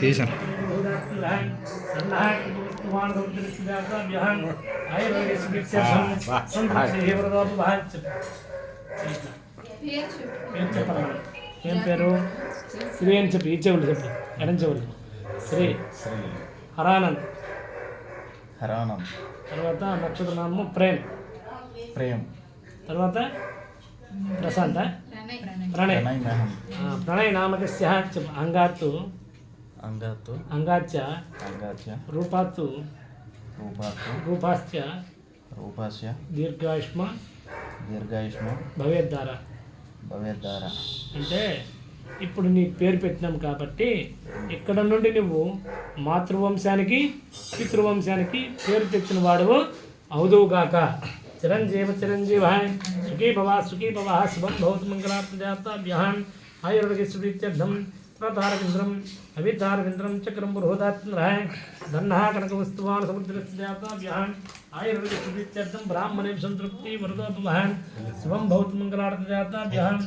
తీసాను ఏం పేరు? శ్రీ అని చెప్పి ఈ చెవులు చెప్పు, ఎడం చెవులు. శ్రీ హరానంద్. తర్వాత నక్షత్ర నామము ప్రేమ్. తర్వాత ప్రశాంత. ప్రణయ్ నామకస్య చెప్పు. అంగాచ్చ రూపాశ్చ దీర్ఘాయుష్మ భవేద్దార. అంటే ఇప్పుడు నీకు పేరు పెట్టినాం కాబట్టి ఇక్కడ నుండి నువ్వు మాతృవంశానికి పితృవంశానికి పేరు తెచ్చిన వాడువు అవుదువుగాక. చిరంజీవ సుఖీ భవ శుభం భవతు మంగళార్థజాతాభ్యాం ఆయుర్వేదం రథారవింద్రం అవిద్ధారవింద్రం చక్రం బృహదాత్మరాయ ధన్నః కనకవస్తువాన్ సముద్రస్యాతాభ్యాం ఆయుర్వేదం బ్రాహ్మణే సంతృప్తి వరదోపవహం శుభం భవతు మంగళార్థజాతాభ్యాం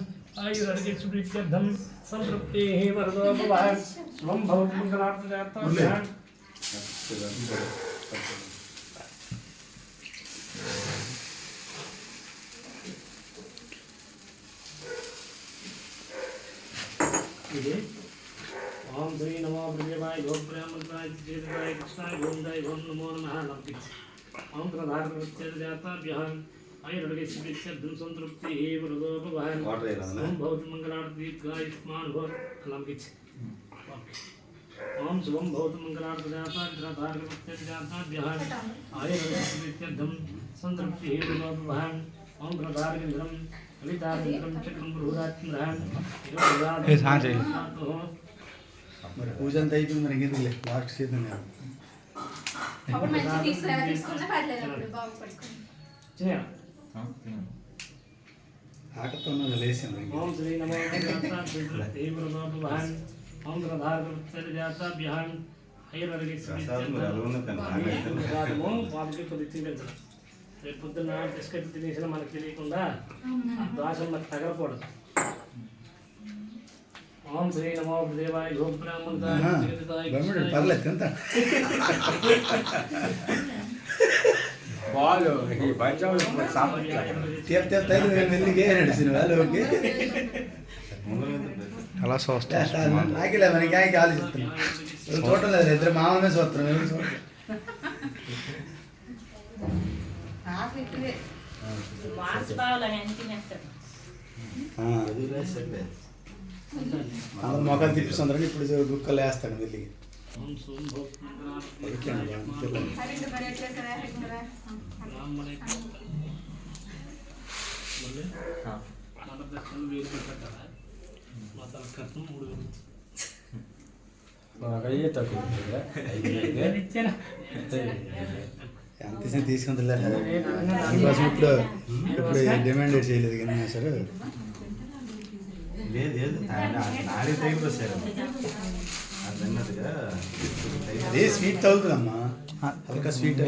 ఆయుర్వేదం సంతృప్తి వరదోపవహం శుభం భవతు మంగళార్థజాతాభ్యాం. ఇది ఓం శ్రీ నమో బ్రహ్మవాయ గోబ్రాహ్మణాయ శ్రీదేవాయ కృష్ణాయ గోవిందాయ ఓం నమో నమః నమః. ఓం ప్రధానవత్సర్యాతాభ్యాం ఆయుర్వేదం సంతృప్తి వరదోపవహం ఓం భవతు మంగళార్థదీర్ఘాయుష్మాన్ భవ నమః. ఓం శుభం భవతు మంగళార్థజాతాభ్యాం ఆయుర్వేదం సంతృప్తి వరదోపవహం ఓం ప్రధానవింద్రం మరి పూజ అంతా అయిపోయింది, మరి ఇంకెందుకు లాస్ట్ చేద్దాం. ఆకతో లేసాను. ఓం శ్రీ నమో రేపు పొద్దున్న బిస్కెట్ తినేసిన మనకు తెలియకుండా దోషం మనకు తగలకూడదు. ఓం శ్రీ నమో దేవాయ గోబ్రాహ్మణాయ అలా చూస్తాను నాకేలే మనకి ఆలోచిస్తున్నాను. చూడటం లేదు, ఇద్దరు మామూలుగా చూస్తున్నాం. అందరు మొక్కలు తిప్పిస్తుందని ఇప్పుడు గుక్కలు వేస్తాను వెళ్ళి. ఎంత తీసుకుంటలే అందుకోసం ఇప్పుడు డిమాండ్ చేయలేదు కానీ సరే అదే స్వీట్ తగులుతుందమ్మా. అదొక స్వీట్